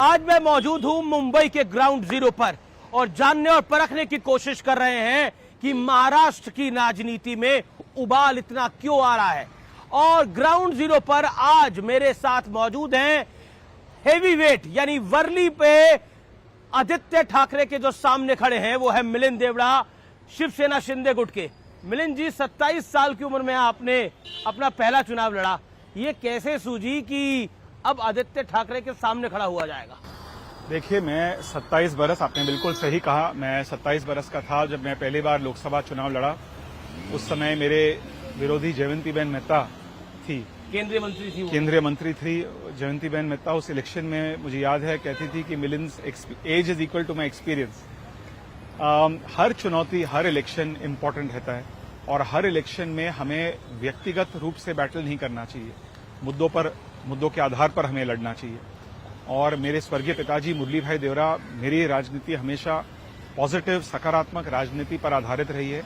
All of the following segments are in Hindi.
आज मैं मौजूद हूं मुंबई के ग्राउंड जीरो पर और जानने और परखने की कोशिश कर रहे हैं कि महाराष्ट्र की राजनीति में उबाल इतना क्यों आ रहा है। और ग्राउंड जीरो पर आज मेरे साथ मौजूद हैं हेवीवेट यानी वर्ली पे आदित्य ठाकरे के जो सामने खड़े हैं वो है मिलिंद देवड़ा, शिवसेना शिंदे गुट के। मिलिंद जी, 27 साल की उम्र में आपने अपना पहला चुनाव लड़ा, ये कैसे सूझी कि अब आदित्य ठाकरे के सामने खड़ा हुआ जाएगा? देखिए, मैं 27 बरस, आपने बिल्कुल सही कहा, मैं 27 बरस का था जब मैं पहली बार लोकसभा चुनाव लड़ा। उस समय मेरे विरोधी जयवंतीबेन मेहता थी, केंद्रीय मंत्री थी। केंद्रीय मंत्री थी जयवंतीबेन मेहता। उस इलेक्शन में मुझे याद है कहती थी कि Milind age is equal to my experience. हर चुनौती, हर इलेक्शन इम्पोर्टेंट रहता है और हर इलेक्शन में हमें व्यक्तिगत रूप से बैटल नहीं करना चाहिए, मुद्दों के आधार पर हमें लड़ना चाहिए। और मेरे स्वर्गीय पिताजी मुरली भाई देवरा, मेरी राजनीति हमेशा पॉजिटिव, सकारात्मक राजनीति पर आधारित रही है।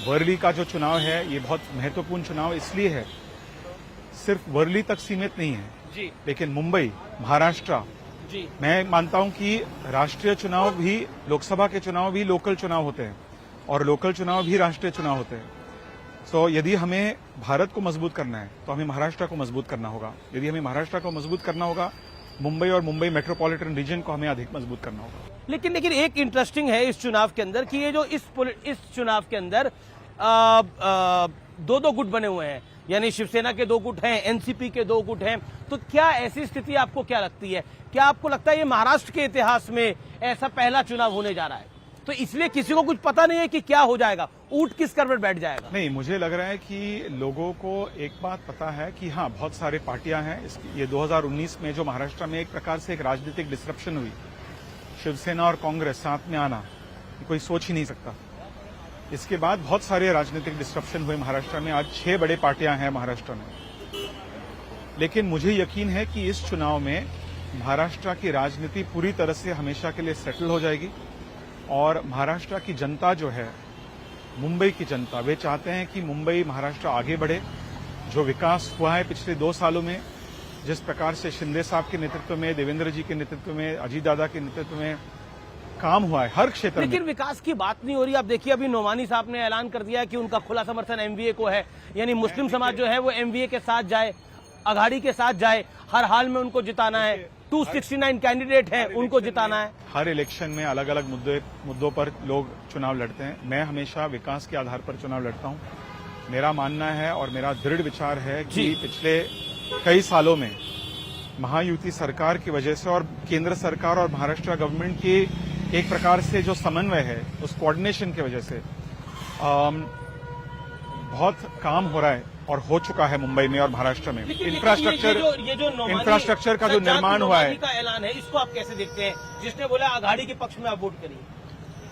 वर्ली का जो चुनाव है ये बहुत महत्वपूर्ण चुनाव इसलिए है, सिर्फ वर्ली तक सीमित नहीं है जी, लेकिन मुंबई, महाराष्ट्र जी, मैं मानता हूं कि राष्ट्रीय चुनाव भी, लोकसभा के चुनाव भी लोकल चुनाव होते हैं और लोकल चुनाव भी राष्ट्रीय चुनाव होते हैं। तो यदि हमें भारत को मजबूत करना है तो हमें महाराष्ट्र को मजबूत करना होगा। यदि हमें महाराष्ट्र को मजबूत करना होगा, मुंबई और मुंबई मेट्रोपॉलिटन रीजन को हमें अधिक मजबूत करना होगा। लेकिन एक इंटरेस्टिंग है इस चुनाव के अंदर कि ये जो इस चुनाव के अंदर दो गुट बने हुए हैं, यानी शिवसेना के 2 गुट हैं, एनसीपी के 2 गुट हैं। तो क्या ऐसी स्थिति आपको क्या लगती है? क्या आपको लगता है ये महाराष्ट्र के इतिहास में ऐसा पहला चुनाव होने जा रहा है, तो इसलिए किसी को कुछ पता नहीं है कि क्या हो जाएगा, ऊंट किस कर पर बैठ जाएगा? नहीं, मुझे लग रहा है कि लोगों को एक बात पता है कि हाँ, बहुत सारे पार्टियां हैं। ये 2019 में जो महाराष्ट्र में एक प्रकार से एक राजनीतिक डिसरप्शन हुई, शिवसेना और कांग्रेस साथ में आना, कोई सोच ही नहीं सकता। इसके बाद बहुत सारे राजनीतिक डिसरप्शन हुए महाराष्ट्र में। आज 6 बड़े पार्टियां हैं महाराष्ट्र में, लेकिन मुझे यकीन है कि इस चुनाव में महाराष्ट्र की राजनीति पूरी तरह से हमेशा के लिए सेटल हो जाएगी और महाराष्ट्र की जनता जो है, मुंबई की जनता, वे चाहते हैं कि मुंबई, महाराष्ट्र आगे बढ़े। जो विकास हुआ है पिछले 2 सालों में, जिस प्रकार से शिंदे साहब के नेतृत्व में, देवेंद्र जी के नेतृत्व में, अजीत दादा के नेतृत्व में काम हुआ है हर क्षेत्र में। लेकिन विकास की बात नहीं हो रही। आप देखिए, अभी नोमानी साहब ने ऐलान कर दिया है कि उनका खुला समर्थन एमवीए को है, यानी मुस्लिम समाज जो है वो एमवीए के साथ जाए, अघाड़ी के साथ जाए, हर हाल में उनको जिताना है। 269 कैंडिडेट हैं, उनको जिताना है। हर इलेक्शन में अलग अलग मुद्दों पर लोग चुनाव लड़ते हैं। मैं हमेशा विकास के आधार पर चुनाव लड़ता हूं। मेरा मानना है और मेरा दृढ़ विचार है कि पिछले कई सालों में महायुति सरकार की वजह से और केंद्र सरकार और महाराष्ट्र गवर्नमेंट की एक प्रकार से जो समन्वय है, उस कोऑर्डिनेशन की वजह से बहुत काम हो रहा है और हो चुका है मुंबई में और महाराष्ट्र में। इंफ्रास्ट्रक्चर का जो निर्माण हुआ है, का ऐलान है, इसको आप कैसे देखते हैं? जिसने बोला अघाड़ी के पक्ष में आप वोट करिए।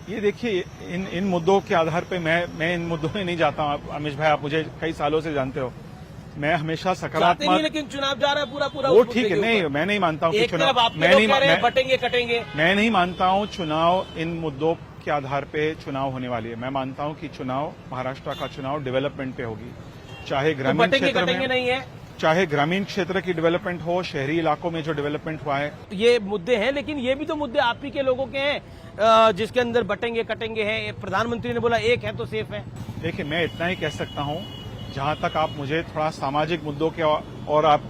ये देखिए, इन मुद्दों के आधार पे मैं इन मुद्दों में नहीं जाता हूं। अमिश भाई, आप मुझे कई सालों से जानते हो, मैं हमेशा सकारात्मक। लेकिन चुनाव जा रहा है पूरा वो ठीक है, नहीं, मैं नहीं मानता हूं कि चुनाव, बटेंगे कटेंगे, मैं नहीं मानता हूं चुनाव इन मुद्दों के आधार पे चुनाव होने वाली है। मैं मानता हूं कि चुनाव, महाराष्ट्र का चुनाव डेवलपमेंट पे होगी, चाहे ग्रामीण क्षेत्र में नहीं है, चाहे ग्रामीण क्षेत्र की डेवलपमेंट हो, शहरी इलाकों में जो डेवलपमेंट हुआ है। ये मुद्दे हैं, लेकिन ये भी तो मुद्दे आप ही के लोगों के हैं, जिसके अंदर बटेंगे कटेंगे हैं। प्रधानमंत्री ने बोला एक है तो सेफ है। देखिए, मैं इतना ही कह सकता हूं, जहां तक आप मुझे थोड़ा सामाजिक मुद्दों के और आप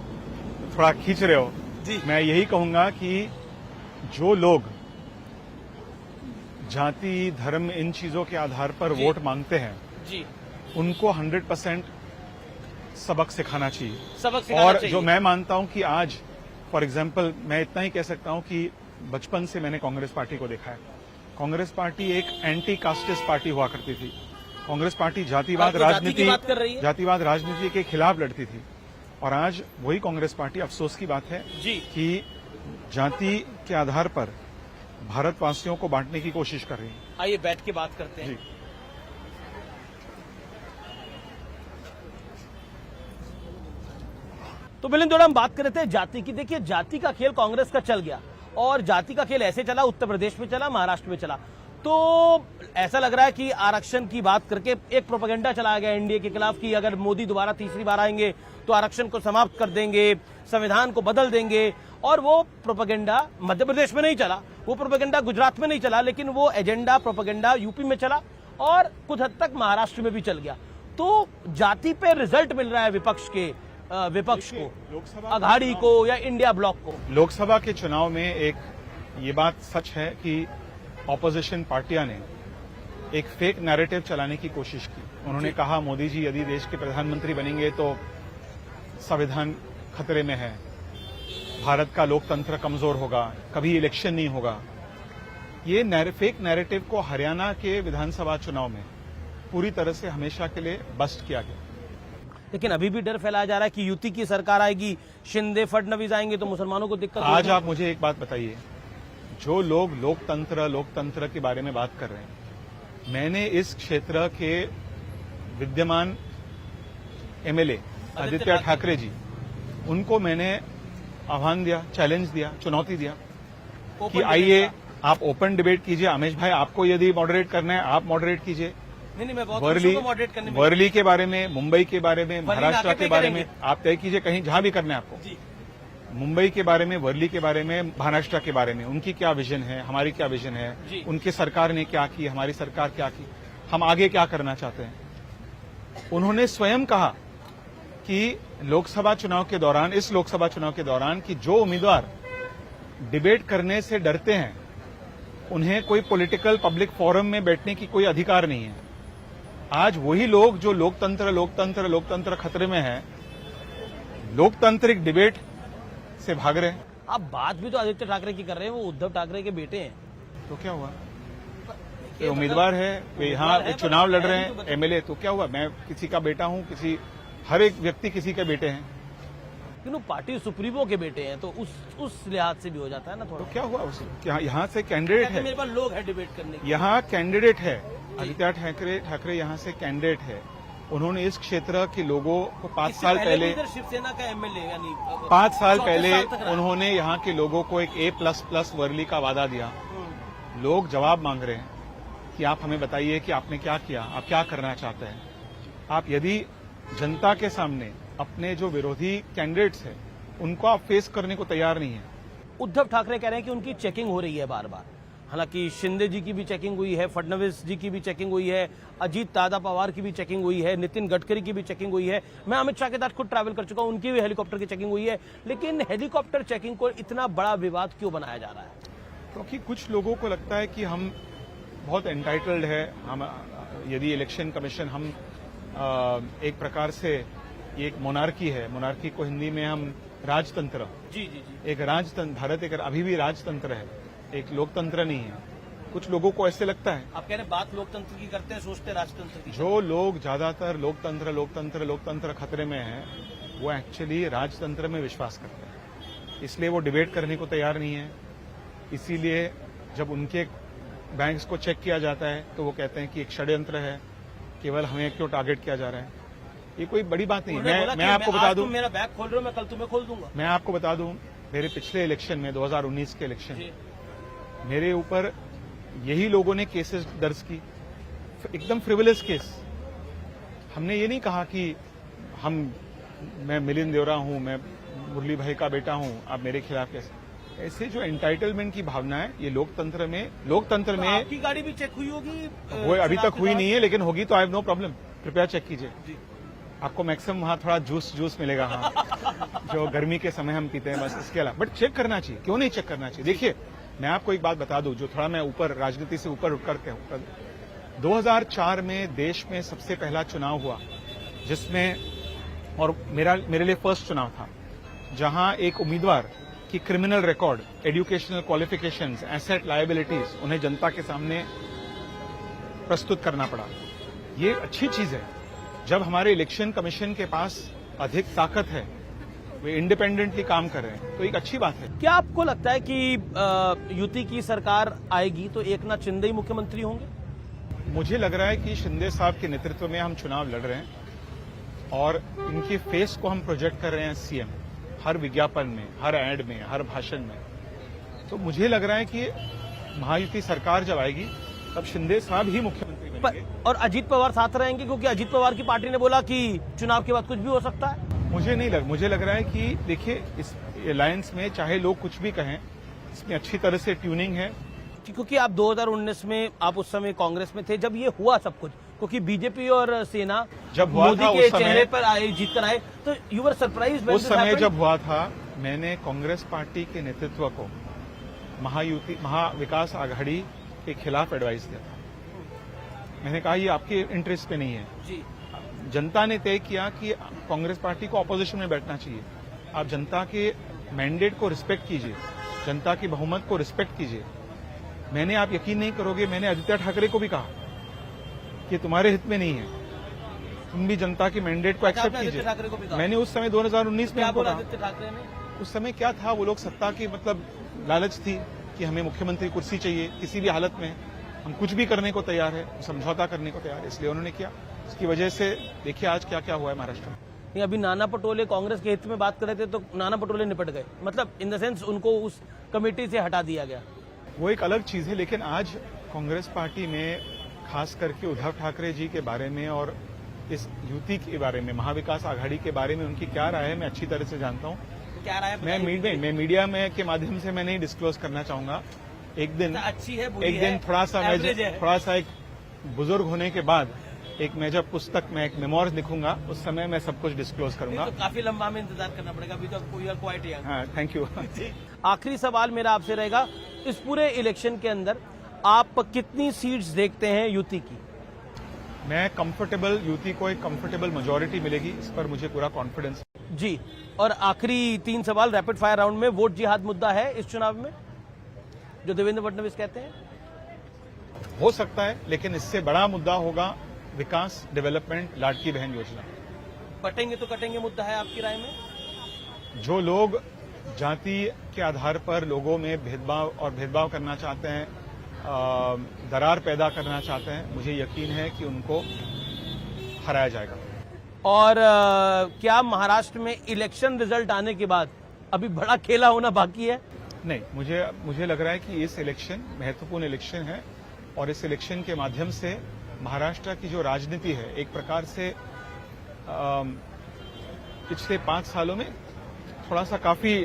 थोड़ा खींच रहे हो जी, मैं यही कहूंगा कि जो लोग जाति, धर्म, इन चीजों के आधार पर वोट मांगते हैं जी, उनको 100% सबक सिखाना चाहिए। और जो मैं मानता हूं कि आज, फॉर एग्जाम्पल, मैं इतना ही कह सकता हूं कि बचपन से मैंने कांग्रेस पार्टी को देखा है। कांग्रेस पार्टी एक एंटी कास्टिस्ट पार्टी हुआ करती थी। कांग्रेस पार्टी जातिवाद राजनीति के खिलाफ लड़ती थी और आज वही कांग्रेस पार्टी, अफसोस की बात है कि जाति के आधार पर भारतवासियों को बांटने की कोशिश कर रही है। आइए बैठ के बात करते हैं। तो मिलिंद देवड़ा, हम बात कर रहे थे जाति की। देखिए, जाति का खेल कांग्रेस का चल गया और जाति का खेल ऐसे चला, उत्तर प्रदेश में चला, महाराष्ट्र में चला। तो ऐसा लग रहा है कि आरक्षण की बात करके एक प्रोपेगेंडा चलाया गया एनडीए के खिलाफ कि अगर मोदी दोबारा तीसरी बार आएंगे तो आरक्षण को समाप्त कर देंगे, संविधान को बदल देंगे। और वो प्रोपेगेंडा मध्य प्रदेश में नहीं चला, वो प्रोपेगेंडा गुजरात में नहीं चला, लेकिन वो एजेंडा प्रोपेगेंडा यूपी में चला और कुछ हद तक महाराष्ट्र में भी चल गया। तो जाति पे रिजल्ट मिल रहा है विपक्ष को, लोकसभा अघाड़ी को या इंडिया ब्लॉक को। लोकसभा के चुनाव में एक ये बात सच है कि ऑपोजिशन पार्टियां ने एक फेक नैरेटिव चलाने की कोशिश की। उन्होंने कहा मोदी जी यदि देश के प्रधानमंत्री बनेंगे तो संविधान खतरे में है, भारत का लोकतंत्र कमजोर होगा, कभी इलेक्शन नहीं होगा। ये फेक नैरेटिव को हरियाणा के विधानसभा चुनाव में पूरी तरह से हमेशा के लिए बस्ट किया गया। लेकिन अभी भी डर फैलाया जा रहा है कि युति की सरकार आएगी, शिंदे फडणवीस आएंगे तो मुसलमानों को दिक्कत आज आप मुझे एक बात बताइए, जो लोग लोकतंत्र के बारे में बात कर रहे हैं, मैंने इस क्षेत्र के विद्यमान एमएलए आदित्य ठाकरे जी, उनको मैंने आह्वान दिया, चैलेंज दिया, चुनौती दिया कि आइए आप ओपन डिबेट कीजिए। अमेश भाई, आपको यदि मॉडरेट करना है आप मॉडरेट कीजिए। नहीं, मैं बहुत खुश हूं मॉडरेट करने में। वर्ली के बारे में, मुंबई के बारे में, महाराष्ट्र के बारे में आप तय कीजिए, कहीं जहां भी करना है आपको। मुंबई के बारे में, वर्ली के बारे में, महाराष्ट्र के बारे में, उनकी क्या विजन है, हमारी क्या विजन है, उनकी सरकार ने क्या की, हमारी सरकार क्या की, हम आगे क्या करना चाहते हैं। उन्होंने स्वयं कहा कि लोकसभा चुनाव के दौरान, इस लोकसभा चुनाव के दौरान, कि जो उम्मीदवार डिबेट करने से डरते हैं उन्हें कोई पॉलिटिकल पब्लिक फोरम में बैठने की कोई अधिकार नहीं है। आज वही लोग जो लोकतंत्र खतरे में है, लोकतांत्रिक डिबेट से भाग रहे हैं। आप बात भी तो आदित्य ठाकरे की कर रहे हैं, वो उद्धव ठाकरे के बेटे हैं। तो क्या हुआ, वे उम्मीदवार है, वे यहाँ चुनाव लड़ रहे हैं, एमएलए, तो क्या हुआ, मैं किसी का बेटा हूँ, हर एक व्यक्ति किसी के बेटे हैं। लेकिन पार्टी सुप्रीमो के बेटे हैं, तो उस लिहाज से भी हो जाता है ना थोड़ा। तो क्या हुआ उसे, यहाँ से कैंडिडेट है, मेरे पास लोग है डिबेट करने के। यहाँ कैंडिडेट है, आदित्य ठाकरे यहाँ से कैंडिडेट है। उन्होंने इस क्षेत्र के लोगों को 5 साल पहले, शिवसेना का एमएलए यानी 5 साल पहले उन्होंने यहाँ के लोगों को एक A++ वर्ली का वादा दिया। लोग जवाब मांग रहे हैं कि आप हमें बताइए कि आपने क्या किया, आप क्या करना चाहते हैं। आप यदि जनता के सामने अपने जो विरोधी कैंडिडेट्स हैं उनको आप फेस करने को तैयार नहीं है। उद्धव ठाकरे कह रहे हैं कि उनकी चेकिंग हो रही है बार बार। हालांकि शिंदे जी की भी चेकिंग हुई है, फडणवीस जी की भी चेकिंग हुई है, अजीत दादा पवार की भी चेकिंग हुई है, नितिन गडकरी की भी चेकिंग हुई है। मैं अमित शाह के साथ खुद ट्रैवल कर चुका हूं, उनकी भी हेलीकॉप्टर की चेकिंग हुई है। लेकिन हेलीकॉप्टर चेकिंग को इतना बड़ा विवाद क्यों बनाया जा रहा है? क्योंकि कुछ लोगों को लगता है कि हम बहुत एंटाइटल्ड है, हम यदि इलेक्शन कमीशन, हम एक प्रकार से ये एक मोनार्की है, मोनार्की को हिंदी में हम राजतंत्र, जी, एक राजतंत्र, भारत एक अभी भी राजतंत्र है, एक लोकतंत्र नहीं है। कुछ लोगों को ऐसे लगता है। आप कह रहे हैं बात लोकतंत्र की करते हैं, सोचते राजतंत्र की। जो लोग ज्यादातर लोकतंत्र खतरे में है, वो एक्चुअली राजतंत्र में विश्वास करते हैं, इसलिए वो डिबेट करने को तैयार नहीं है। इसीलिए जब उनके बैंक्स को चेक किया जाता है तो वो कहते हैं कि एक षड्यंत्र है, केवल हमें क्यों टारगेट किया जा रहा है। ये कोई बड़ी बात नहीं है। मैं आपको बता दूं, मेरा बैग खोल रहे हो, मैं कल तुम्हें खोल दूंगा। मैं आपको बता दूं, मेरे पिछले इलेक्शन में 2019 के इलेक्शन, मेरे ऊपर यही लोगों ने केसेस दर्ज की, एकदम फ्रिवलेस केस। हमने ये नहीं कहा कि मैं मिलिंद देवरा हूं, मैं मुरली भाई का बेटा हूं, आप मेरे खिलाफ कैसे। ऐसे जो एंटाइटलमेंट की भावना है, ये लोकतंत्र में आपकी गाड़ी भी चेक हुई होगी? वो अभी तक हुई नहीं है, लेकिन होगी तो आई हैव नो प्रॉब्लम, कृपया चेक कीजिए। आपको मैक्सिमम वहां थोड़ा जूस मिलेगा, हाँ, जो गर्मी के समय हम पीते हैं, बस इसके अलावा। बट चेक करना चाहिए, क्यों नहीं चेक करना चाहिए। देखिए, मैं आपको एक बात बता दूं, जो थोड़ा मैं ऊपर राजनीति से ऊपर उठ करके 2004 में देश में सबसे पहला चुनाव हुआ, जिसमें, और मेरे लिए फर्स्ट चुनाव था, जहां एक उम्मीदवार की criminal record, educational qualifications, asset liabilities उन्हें जनता के सामने प्रस्तुत करना पड़ा। ये अच्छी चीज है। जब हमारे इलेक्शन कमीशन के पास अधिक ताकत है, वे इंडिपेंडेंटली काम कर रहे हैं, तो एक अच्छी बात है। क्या आपको लगता है कि युति की सरकार आएगी तो एकनाथ शिंदे ही मुख्यमंत्री होंगे? मुझे लग रहा है कि शिंदे साहब के नेतृत्व में हम चुनाव लड़ रहे हैं और इनकी फेस को हम प्रोजेक्ट कर रहे हैं सीएम, हर विज्ञापन में, हर एड में, हर भाषण में। तो मुझे लग रहा है कि महायुति सरकार जब आएगी तब शिंदे साहब ही मुख्यमंत्री बनेंगे। और अजीत पवार साथ रहेंगे, क्योंकि अजीत पवार की पार्टी ने बोला कि चुनाव के बाद कुछ भी हो सकता है। मुझे लग रहा है कि देखिए, इस अलायंस में चाहे लोग कुछ भी कहें, इसमें अच्छी तरह से ट्यूनिंग है। क्योंकि आप 2019 में आप उस समय कांग्रेस में थे जब ये हुआ सब कुछ, क्योंकि बीजेपी और सेना जब हुआ मोदी था के उस समय, चेहरे पर आए, जीत कर आए, तो यू वर सरप्राइज। उस समय जब हुआ था, मैंने कांग्रेस पार्टी के नेतृत्व को महाविकास आघाड़ी के खिलाफ एडवाइस दिया था। मैंने कहा ये आपके इंटरेस्ट पे नहीं है जी। जनता ने तय किया कि कांग्रेस पार्टी को अपोजिशन में बैठना चाहिए। आप जनता के मैंडेट को रिस्पेक्ट कीजिए, जनता की बहुमत को रिस्पेक्ट कीजिए। मैंने, आप यकीन नहीं करोगे, मैंने आदित्य ठाकरे को भी कहा कि तुम्हारे हित में नहीं है, तुम भी जनता की मैंडेट को एक्सेप्ट कीजिए। मैंने उस समय 2019 में आपको कहा। उस समय क्या था, वो लोग सत्ता की मतलब लालच थी कि हमें मुख्यमंत्री कुर्सी चाहिए, किसी भी हालत में हम कुछ भी करने को तैयार है, समझौता करने को तैयार है, इसलिए उन्होंने किया। इसकी वजह से देखिए आज क्या क्या हुआ है महाराष्ट्र में। अभी नाना पटोले कांग्रेस के हित में बात कर रहे थे, तो नाना पटोले निपट गए, मतलब इन द सेंस उनको उस कमेटी से हटा दिया गया। वो एक अलग चीज है, लेकिन आज कांग्रेस पार्टी में खास करके उद्धव ठाकरे जी के बारे में और इस युति के बारे में, महाविकास आघाड़ी के बारे में उनकी क्या राय है मैं अच्छी तरह से जानता हूँ। क्या राय है? मैं मीडिया में के माध्यम से मैं नहीं डिस्क्लोज करना चाहूंगा। एक दिन अच्छी है, बुरी एक दिन है, थोड़ा सा एक बुजुर्ग होने के बाद मैं जब पुस्तक में एक मेमोर्स लिखूंगा, उस समय मैं सब कुछ डिस्क्लोज करूंगा। तो काफी लंबा में इंतजार करना पड़ेगा, अभी तो क्वाइट यंग। हाँ, थैंक यू। आखिरी सवाल मेरा आपसे रहेगा, इस पूरे इलेक्शन के अंदर आप कितनी सीट्स देखते हैं युति की? मैं कंफर्टेबल, युति को एक कंफर्टेबल मेजोरिटी मिलेगी, इस पर मुझे पूरा कॉन्फिडेंस जी। और आखिरी 3 सवाल रैपिड फायर राउंड में, वोट जिहाद मुद्दा है इस चुनाव में जो देवेंद्र फडणवीस कहते हैं? हो सकता है, लेकिन इससे बड़ा मुद्दा होगा विकास, डेवलपमेंट, लाडकी बहन योजना। कटेंगे तो कटेंगे मुद्दा है आपकी राय में? जो लोग जाति के आधार पर लोगों में भेदभाव करना चाहते हैं, दरार पैदा करना चाहते हैं, मुझे यकीन है कि उनको हराया जाएगा। और क्या महाराष्ट्र में इलेक्शन रिजल्ट आने के बाद अभी बड़ा खेला होना बाकी है? नहीं, मुझे लग रहा है कि इस इलेक्शन महत्वपूर्ण इलेक्शन है और इस इलेक्शन के माध्यम से महाराष्ट्र की जो राजनीति है, एक प्रकार से पिछले 5 सालों में थोड़ा सा काफी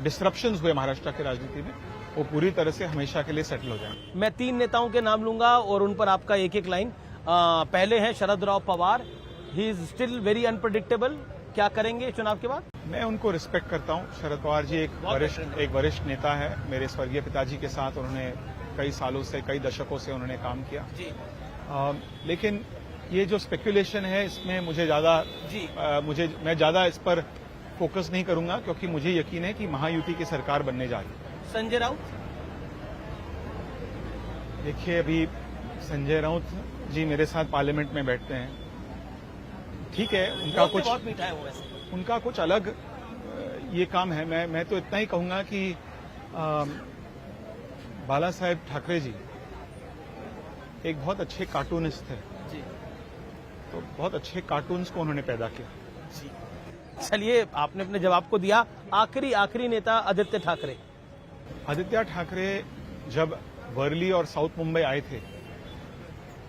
डिसरप्शंस हुए महाराष्ट्र की राजनीति में, वो पूरी तरह से हमेशा के लिए सेटल हो जाए। मैं 3 नेताओं के नाम लूंगा और उन पर आपका एक एक लाइन। पहले हैं Sharad Rao Pawar, he is still very unpredictable, क्या करेंगे चुनाव के बाद? मैं उनको रिस्पेक्ट करता हूं। शरद पवार जी एक वरिष्ठ नेता है। मेरे स्वर्गीय पिताजी के साथ उन्होंने कई सालों से, कई दशकों से उन्होंने काम किया जी। लेकिन ये जो स्पेकुलेशन है, इसमें मुझे ज्यादा मैं ज्यादा इस पर फोकस नहीं करूंगा, क्योंकि मुझे यकीन है कि महायुति की सरकार बनने जा रही है। संजय राउत? देखिए, अभी संजय राउत जी मेरे साथ पार्लियामेंट में बैठते हैं, ठीक है, उनका कुछ बहुत मीठा है वो वैसे। उनका कुछ अलग ये काम है। मैं तो इतना ही कहूंगा कि बाला साहेब ठाकरे जी एक बहुत अच्छे कार्टूनिस्ट थे जी। तो बहुत अच्छे कार्टून्स को उन्होंने पैदा किया जी। चलिए, आपने अपने जवाब को दिया। आखिरी नेता आदित्य ठाकरे। आदित्य ठाकरे जब वर्ली और साउथ मुंबई आए थे,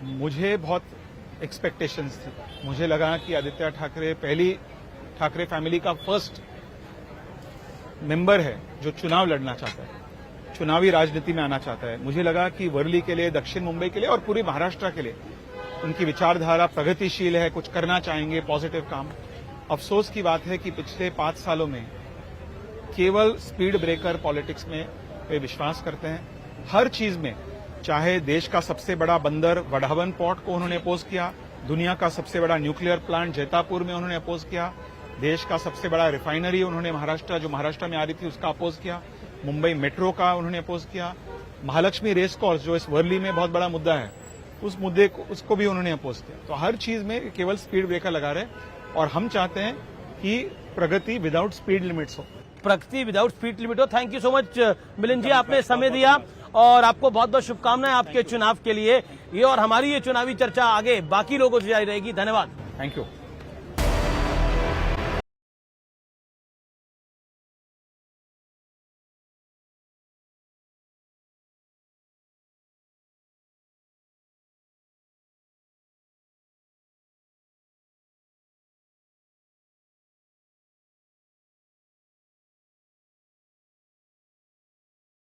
मुझे बहुत एक्सपेक्टेशंस थी। मुझे लगा कि आदित्य ठाकरे पहली ठाकरे फैमिली का फर्स्ट मेंबर है जो चुनाव लड़ना चाहता है, चुनावी राजनीति में आना चाहता है। मुझे लगा कि वर्ली के लिए, दक्षिण मुंबई के लिए और पूरी महाराष्ट्र के लिए उनकी विचारधारा प्रगतिशील है, कुछ करना चाहेंगे, पॉजिटिव काम। अफसोस की बात है कि पिछले 5 सालों में केवल स्पीड ब्रेकर पॉलिटिक्स में वे विश्वास करते हैं। हर चीज में, चाहे देश का सबसे बड़ा बंदर वढ़ावन पोर्ट को उन्होंने अपोज किया, दुनिया का सबसे बड़ा न्यूक्लियर प्लांट जैतापुर में उन्होंने अपोज किया, देश का सबसे बड़ा रिफाइनरी उन्होंने महाराष्ट्र में आ रही थी उसका अपोज किया, मुंबई मेट्रो का उन्होंने अपोज किया, महालक्ष्मी रेस कोर्स जो इस वर्ली में बहुत बड़ा मुद्दा है, उस मुद्दे को उसको भी उन्होंने अपोज किया। तो हर चीज में केवल स्पीड ब्रेकर लगा रहे, और हम चाहते हैं कि प्रगति विदाउट स्पीड लिमिट्स हो। प्रगति विदाउट स्पीड लिमिट हो। Thank you so much Milind ji, आपने समय दिया और आपको बहुत बहुत शुभकामनाएं आपके चुनाव के लिए। ये और हमारी ये चुनावी चर्चा आगे बाकी लोगों से जारी रहेगी। धन्यवाद। Thank you.